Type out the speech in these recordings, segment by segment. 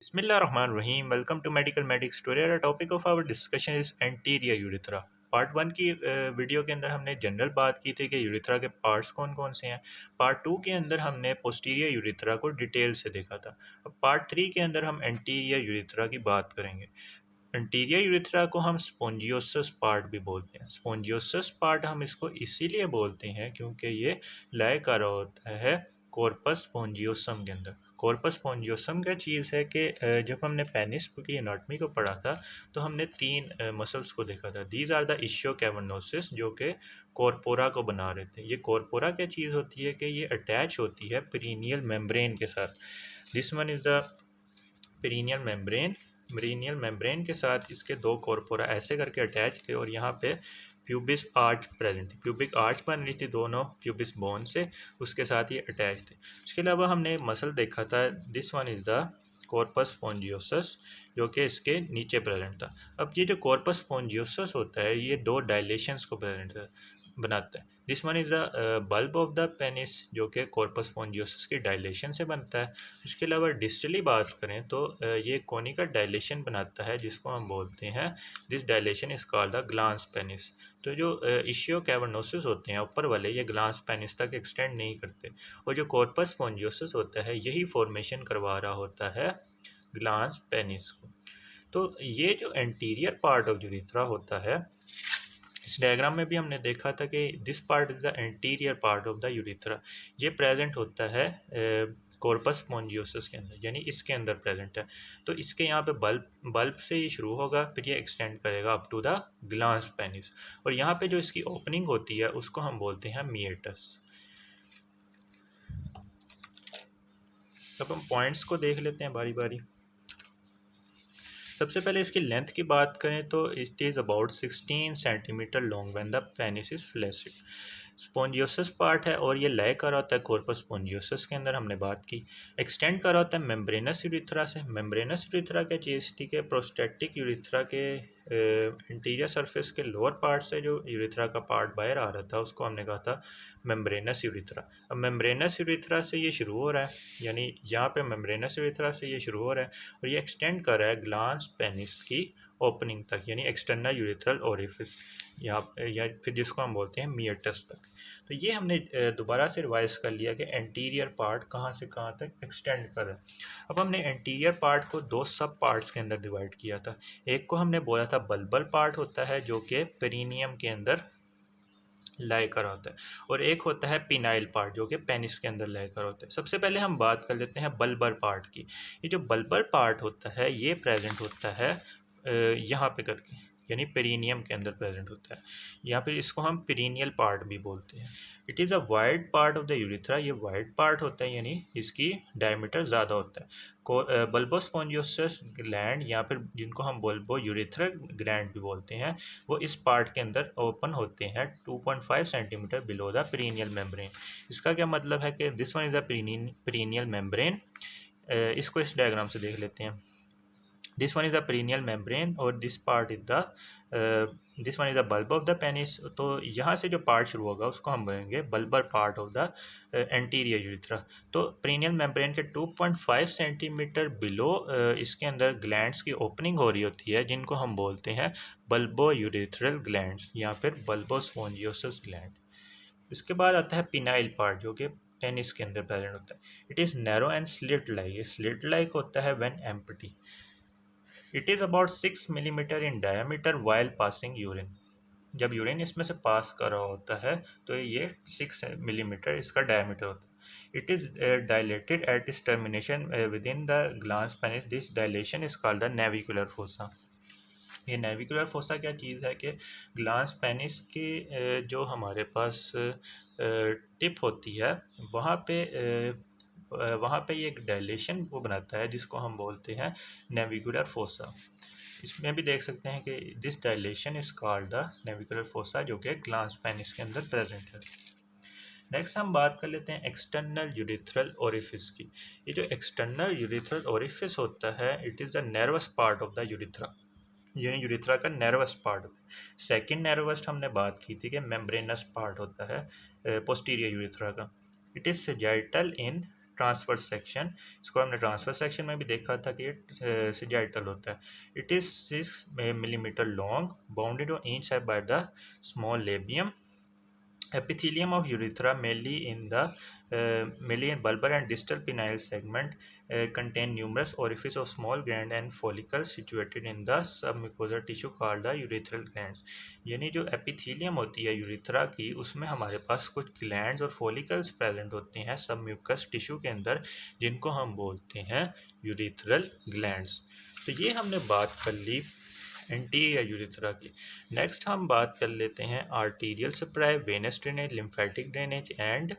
Bismillahirrahmanirrahim. Welcome to Medical Medics. Today the topic of our discussion is anterior urethra. Part one की video के अंदर हमने general बात की थी कि यूरिथ्रा के पार्ट्स कौन कौन से हैं। पार्ट टू के अंदर हमने पोस्टीरियर यूरिथ्रा को डिटेल से देखा था। अब पार्ट थ्री के अंदर हम एंटीरियर यूरिथ्रा की बात करेंगे। एंटीरियर यूरिथ्रा को हम स्पोंजियोसस पार्ट भी बोलते हैं। स्पोंजियोसस पार्ट हम इसको इसीलिए बोलते हैं क्योंकि ये लय कर रहा होता है कॉर्पस स्पोंजियोसम के अंदर। कॉर्पस स्पोंजियोसम क्या चीज़ है कि जब हमने पेनिस की एनाटॉमी को पढ़ा था तो हमने तीन मसल्स को देखा था। दीज आर द इश्यो कैवर्नोसिस जो कि कॉर्पोरा को बना रहे थे। ये कॉर्पोरा क्या चीज़ होती है कि ये अटैच होती है पेरिनियल मेम्ब्रेन के साथ। This one is the perineal membrane. Perineal membrane के साथ इसके दो कॉर्पोरा ऐसे करके अटैच थे और यहाँ पे प्यूबिस आर्च प्रेजेंट थी। प्यूबिक आर्च बन रही थी दोनों प्यूबिस बोन से, उसके साथ ये अटैच थे। इसके अलावा हमने मसल देखा था, this one is the corpus spongiosum जो कि इसके नीचे प्रेजेंट था। अब ये जो कॉर्पस स्पोंजियोसस होता है ये दो डायलेशंस को प्रेजेंट बनाता है। This one is the bulb of the penis जो कि कॉर्पस स्पोंजियोसस की डायलेशन से बनता है। इसके अलावा डिस्टली बात करें तो ये कोनिकल डायलेशन बनाता है जिसको हम बोलते हैं, this dilation is called the glans penis. तो जो इशियो कैवर्नोसिस होते हैं ऊपर वाले, ये ग्लांस पेनिस तक एक्सटेंड नहीं करते और जो कॉर्पस स्पोंजियोसस होता है यही फॉर्मेशन करवा रहा होता है ग्लांस पेनिस को। तो ये जो एंटीरियर पार्ट ऑफ यूरिथ्रा होता है, इस डायग्राम में भी हमने देखा था कि this part is the anterior part of the urethra. ये प्रेजेंट होता है कॉर्पस स्पोंजियोसिस के अंदर, यानी इसके अंदर प्रेजेंट है। तो इसके यहाँ पे बल्ब बल्ब से ये शुरू होगा, फिर ये एक्सटेंड करेगा up to the glans penis और यहाँ पे जो इसकी ओपनिंग होती है उसको हम बोलते हैं मिएटस। अब हम पॉइंट्स को देख लेते हैं बारी बारी। सबसे पहले इसकी लेंथ की बात करें तो it is about 16 centimetre long when the penis is flaccid. Spongiosis part है और ये लय कर रहा होता है कॉर्पस स्पोंजियोसिस के अंदर, हमने बात की। एक्सटेंड कर रहा होता है मेम्ब्रेनस यूरिथ्रा से। मेम्ब्रेनस यूरिथ्रा क्या चीज़ थी कि प्रोस्टेटिक यूरिथ्रा के इंटीरियर सरफेस के लोअर पार्ट से जो यूरिथ्रा का पार्ट बाहर आ रहा था उसको हमने कहा था मेम्ब्रेनस यूरिथ्रा। अब मेम्ब्रेनस यूरिथ्रा से ये शुरू हो रहा है, यानी यहाँ पे मेम्ब्रेनस यूरिथ्रा से ये शुरू हो रहा है और ये एक्सटेंड कर रहा है ग्लांस पेनिस की ओपनिंग तक, यानी एक्सटर्नल यूरिथ्रल ओरिफिस यहाँ, या फिर जिसको हम बोलते हैं मिएटस तक। तो ये हमने दोबारा से रिवाइज कर लिया कि एंटीरियर पार्ट कहाँ से कहाँ तक एक्सटेंड कर रहा है। अब हमने एंटीरियर पार्ट को दो सब पार्ट्स के अंदर डिवाइड किया था। एक को हमने बोला था बल्बल पार्ट होता है जो कि पेरिनियम के अंदर लय कर होता है, और एक होता है पिनाइल पार्ट जो कि पेनिस के अंदर लय कर होता है। सबसे पहले हम बात कर लेते हैं बल्बर पार्ट की। ये जो बल्बर पार्ट होता है ये प्रेजेंट होता है यहाँ पे करके, यानी पेरिनियम के अंदर प्रेजेंट होता है। यहाँ पे इसको हम पेरिनियल पार्ट भी बोलते हैं। It is a wide part of the urethra. ये वाइड पार्ट होता है यानी इसकी डायमीटर ज़्यादा होता है। बल्बोस्पोंजियोसिस ग्लैंड या फिर जिनको हम बल्बो यूरिथ्रल ग्लैंड भी बोलते हैं, वो इस पार्ट के अंदर ओपन होते हैं 2.5 centimetre below the perineal membrane. इसका क्या मतलब है कि this one is the perineal membrane. इसको इस डायग्राम से देख लेते हैं। This one is the perineal membrane और this part is the this one is the bulb of the penis. तो यहाँ से जो पार्ट शुरू होगा उसको हम बोलेंगे bulbar part of the anterior urethra. तो पेरिनियल मेम्ब्रेन के 2.5 सेंटीमीटर बिलो इसके अंदर ग्लैंड्स की ओपनिंग हो रही होती है जिनको हम बोलते हैं बल्बो यूरिथ्रल ग्लैंड्स या फिर बल्बोस्पोंजियोसिस ग्लैंड। इसके बाद आता है पिनाइल पार्ट जो कि पेनिस के अंदर प्रेजेंट होता है। It is narrow and slit like. ये स्लिट लाइक होता है when empty. It is about 6 millimetre in diameter while passing urine. जब यूरिन इसमें से पास कर रहा होता है तो ये 6 मिलीमीटर इसका डायमीटर होता है। इट इज़ डायलेटेड एट इस termination with in the glans penis. This dilation is called the navicular fossa. ये नेविकुलर फोसा क्या चीज़ है कि ग्लांस पेनिस की जो हमारे पास टिप होती है वहाँ पे वहाँ पे ये एक डायलेशन वो बनाता है जिसको हम बोलते हैं नेविकुलर फोसा। इसमें भी देख सकते हैं कि this dilation is called the navicular fossa जो कि ग्लांस पेनिस के अंदर प्रेजेंट है। नेक्स्ट हम बात कर लेते हैं एक्सटर्नल यूरिथ्रल ओरिफिस की। ये जो एक्सटर्नल यूरिथ्रल ओरिफिस होता है it is the nervous part of the urethra, यानी यूरिथ्रा का नर्वस पार्ट होता है। सेकेंड नर्वस हमने बात की थी कि मेम्ब्रेनस पार्ट होता है पोस्टीरियर यूरिथ्रा का। It is sagittal in transfer section, इसको हमने ट्रांसफर सेक्शन में भी देखा था कि ये सिजाइटल होता है। It is 6 millimetre long, bounded on each side by the small labium. Epithelium of urethra, mainly in bulbar and distal penile segment, contain numerous orifices of small gland and follicles situated in the submucosal tissue called the urethral glands. यानी जो epithelium होती है urethra की, उसमें हमारे पास कुछ glands और follicles present होते हैं सबम्यूकस टिश्यू के अंदर, जिनको हम बोलते हैं यूरिथ्रल ग्लैंड्स. तो ये हमने बात कर ली एंटीरियर यूरिथ्रा की. नेक्स्ट हम बात कर लेते हैं arterial supply, venous drainage, lymphatic drainage and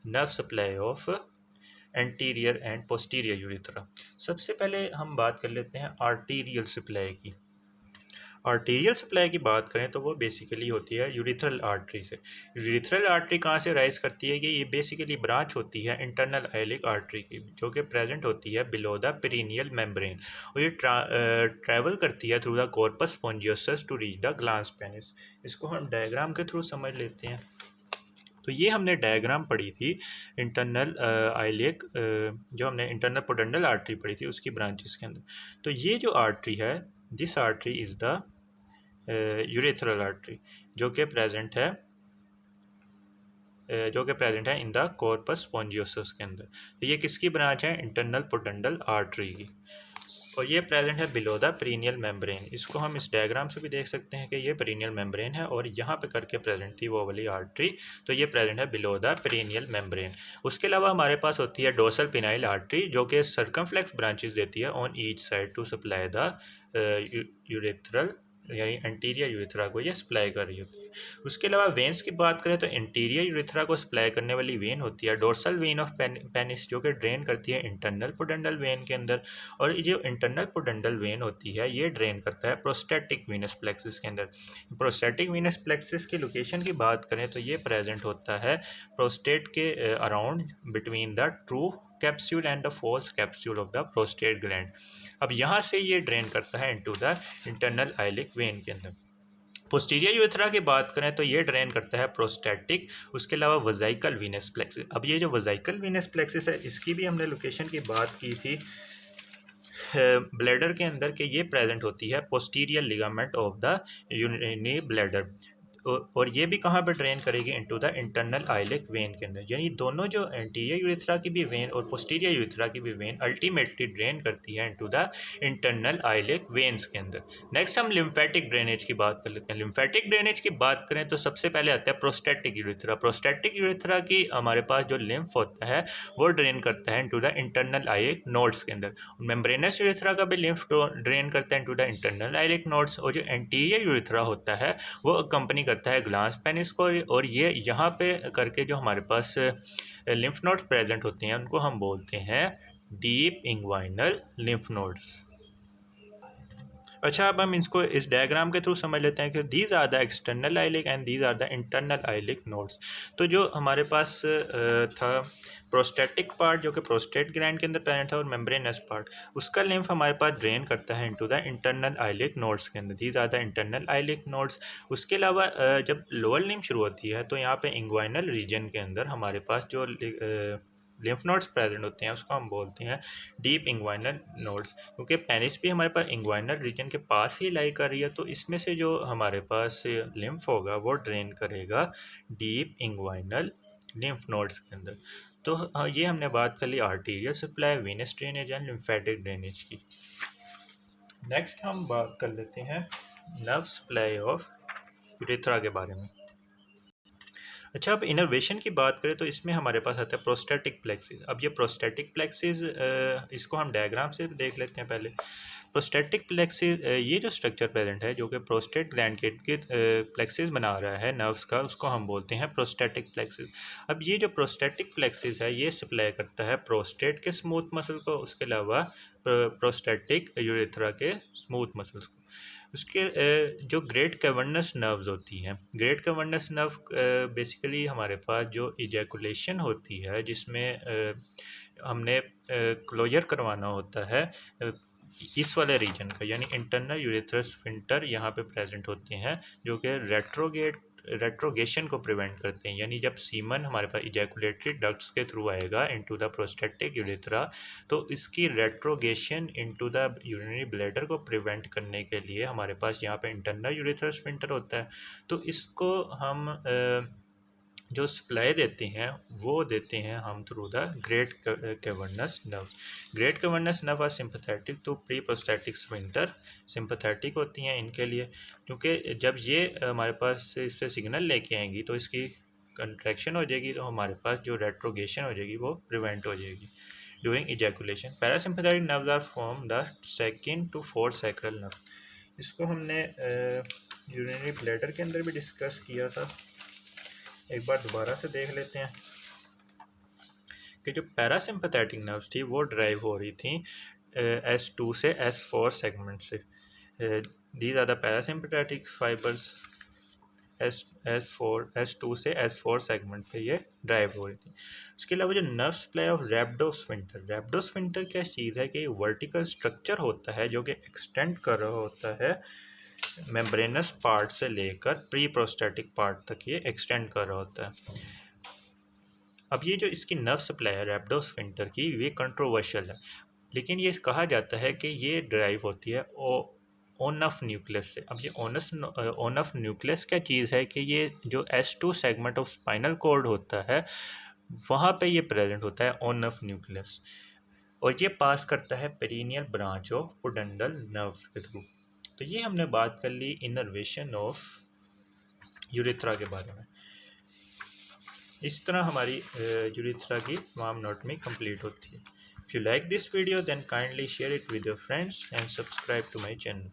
nerve supply of anterior and posterior urethra. सबसे पहले हम बात कर लेते हैं आर्टीरियल सप्लाई की. आर्टीरियल सप्लाई की बात करें तो वो बेसिकली होती है यूरिथ्रल आर्टरी से. यूरिथ्रल आर्टरी कहाँ से राइज करती है कि ये बेसिकली ब्रांच होती है इंटरनल आइलिक आर्टरी की, जो कि प्रेजेंट होती है बिलो द पेरिनियल मेम्ब्रेन, और ये ट्रैवल करती है through the corpus spongiosum to reach the glans penis. इसको हम डायग्राम के थ्रू समझ लेते हैं. तो ये हमने डायग्राम पढ़ी थी इंटरनल आइलिक, जो हमने इंटरनल पोडेंडल आर्टरी पढ़ी थी उसकी ब्रांचेस के अंदर. तो ये जो आर्टरी है, this artery is the urethral artery, जो कि प्रेजेंट है इन द कॉर्पस स्पोंजियोसस के अंदर. तो ये किसकी ब्रांच है? इंटरनल पोडेंडल आर्टरी की, और ये प्रेजेंट है बिलो द पेरिनियल मेम्ब्रेन. इसको हम इस डायग्राम से भी देख सकते हैं कि ये पेरिनियल मेम्ब्रेन है और यहाँ पे करके प्रेजेंट थी वो वाली आर्टरी. तो ये प्रेजेंट है बिलो द पेरिनियल मेम्ब्रेन. उसके अलावा हमारे पास होती है डोर्सल पेनाइल आर्टरी, जो कि सर्कमफ्लेक्स ब्रांचेस देती है on each side to supply the urethral, यानी एंटीरियर यूरेथ्रा को ये सप्लाई कर रही होती है. उसके अलावा वेंस की बात करें तो इंटीरियर यूरेथ्रा को सप्लाई करने वाली वेन होती है डोर्सल वेन ऑफ पेनिस, जो कि ड्रेन करती है इंटरनल पोडेंडल वेन के अंदर. और ये जो इंटरनल पोडेंडल वेन होती है ये ड्रेन करता है प्रोस्टेटिक वीनस प्लेक्सिस के अंदर. प्रोस्टेटिक वीनस प्लेक्सिस की लोकेशन की बात करें तो ये प्रेजेंट होता है प्रोस्टेट के around between the true capsule and the false capsule of the prostate gland. अब यहाँ से ये ड्रेन करता है into the internal iliac vein के अंदर. पोस्टीरियर यूरेथ्रा की बात करें तो ये ड्रेन करता है प्रोस्टैटिक, उसके अलावा वजाइकल वीनस प्लेक्सिस. अब ये जो वजाइकल वीनस प्लेक्सिस है, इसकी भी हमने लोकेशन की बात की थी ब्लैडर के अंदर, के ये प्रेजेंट होती है posterior ligament of the urinary bladder. और ये भी कहाँ पर ड्रेन करेगी? Into the internal iliac vein के अंदर. यानी दोनों जो एंटीरियर यूरेथ्रा की भी वेन और पोस्टीरियर यूरेथ्रा की भी वेन अल्टीमेटली ड्रेन करती है into the internal iliac veins के अंदर. नेक्स्ट हम लिम्फेटिक ड्रेनेज की बात कर लेते हैं. लिम्फेटिक ड्रेनेज की बात करें तो सबसे पहले आता है प्रोस्टेटिक यूरेथ्रा. प्रोस्टेटिक यूरेथ्रा की हमारे पास जो लिम्फ होता है वो ड्रेन करता है into the internal iliac nodes के अंदर. मेम्ब्रेनस यूरेथ्रा का भी लिम्फ ड्रेन करता है into the internal iliac nodes. और जो एंटीरियर यूरेथ्रा होता है वो कंपनी करता है ग्लांस पेनिस को, और ये यहाँ पे करके जो हमारे पास लिम्फ नोड्स प्रेजेंट होते हैं उनको हम बोलते हैं डीप इंग्वाइनल लिम्फ नोड्स. अच्छा, अब हम इसको इस डायग्राम के थ्रू समझ लेते हैं कि these are the external iliac and these are the internal iliac nodes. तो जो हमारे पास था प्रोस्टेटिक पार्ट, जो कि प्रोस्टेट ग्लैंड के अंदर प्रेजेंट है, और मेम्ब्रेनस पार्ट, उसका लिम्फ हमारे पास ड्रेन करता है into the internal iliac nodes के अंदर. These are the internal iliac nodes. उसके अलावा जब लोअर लिम्फ शुरू होती है तो यहाँ पे इंग्वाइनल रीजन के अंदर हमारे पास जो लिम्फ नोड्स प्रेजेंट होते हैं उसको हम बोलते हैं डीप इंग्वाइनल नोड्स, क्योंकि पेनिस भी हमारे पास इंग्वाइनल रीजन के पास ही लाई कर रही है. तो इसमें से जो हमारे पास लिम्फ होगा वो ड्रेन करेगा डीप इंग्वाइनल लिम्फ नोड्स के अंदर. तो ये हमने बात कर ली arterial supply, venous drainage and lymphatic drainage की. नेक्स्ट हम बात कर लेते हैं नर्व सप्लाई ऑफ यूरेथ्रा के बारे में. अच्छा, अब इनर्वेशन की बात करें तो इसमें हमारे पास आता है प्रोस्टेटिक प्लेक्सिस. अब ये प्रोस्टेटिक प्लेक्सिस, इसको हम डायग्राम से देख लेते हैं पहले. प्रोस्टेटिक प्लेक्सिस, ये जो स्ट्रक्चर प्रेजेंट है जो कि प्रोस्टेट ग्लैंड के प्लेक्सिस बना रहा है नर्व्स का, उसको हम बोलते हैं प्रोस्टेटिक प्लेक्सिस. अब ये जो प्रोस्टेटिक प्लेक्सिस है ये सप्लाई करता है प्रोस्टेट के स्मूथ मसल को, उसके अलावा प्रोस्टेटिक यूरेथ्रा के स्मूथ मसल्स को. उसके जो ग्रेट कैवर्नस नर्व्स होती हैं, ग्रेट कैवर्नस नर्व बेसिकली हमारे पास जो इजैकुलेशन होती है, जिसमें हमने क्लोजर करवाना होता है इस वाले रीजन का, यानी इंटरनल यूरेथ्रस स्फिंक्टर यहाँ पे प्रेजेंट होते हैं, जो कि रेट्रोगेट रेट्रोगेशन को प्रिवेंट करते हैं, यानी जब सीमन हमारे पास इजैकुलेटरी डक्ट्स के थ्रू आएगा इनटू द प्रोस्टेटिक यूरेथ्रा, तो इसकी रेट्रोगेशन इनटू द यूरिनरी ब्लैडर को प्रिवेंट करने के लिए हमारे पास यहाँ पे इंटरनल यूरेथ्रल स्फिंक्टर होता है। तो इसको हम जो सप्लाई देते हैं वो देते हैं हम through the great cavernous nerve. Great cavernous nerve are sympathetic to pre prostatic sphincter, sympathetic होती हैं इनके लिए, क्योंकि जब ये हमारे पास इस पर सिग्नल लेके आएंगी तो इसकी कंट्रैक्शन हो जाएगी, तो हमारे पास जो रेट्रोगेशन हो जाएगी वो प्रिवेंट हो जाएगी during ejaculation. Parasympathetic nerves are from the second to fourth sacral nerve. इसको हमने यूरिनरी ब्लैडर के अंदर भी डिस्कस किया था, एक बार दोबारा से देख लेते हैं कि जो पैरासिम्पैथेटिक नर्व्स थी वो ड्राइव हो रही थी S2 से S4 सेगमेंट से। These are the parasympathetic fibres S2 से S4 सेगमेंट पे ये ड्राइव हो रही थी। उसके अलावा जो नर्व सप्लाई ऑफ रैप्डोस्फिंक्टर, रैप्डोस्फिंक्टर क्या चीज़ है कि वर्टिकल स्ट्रक्चर होता है जो कि एक्सटेंड कर रहा होता है मेम्ब्रेनस पार्ट से लेकर प्री प्रोस्टैटिक पार्ट तक ये एक्सटेंड कर रहा होता है। अब ये जो इसकी नर्व सप्लाई है रैप्डोस्फिंक्टर की, ये कंट्रोवर्शियल है, लेकिन ये कहा जाता है कि ये ड्राइव होती है ओनफ न्यूक्लियस से। अब ये ओनफ न्यूक्लियस क्या चीज़ है कि ये जो S2 segment of spinal cord होता है वहाँ पे ये प्रेजेंट होता है ओनफ न्यूक्लियस, और ये पास करता है perineal branch of pudendal nerve के थ्रू। तो ये हमने बात कर ली इनर्वेशन ऑफ यूरेथ्रा के बारे में। इस तरह हमारी यूरेथ्रा की तमाम एनाटॉमी कंप्लीट होती है। If you like this video then kindly share it with your friends and subscribe to my channel.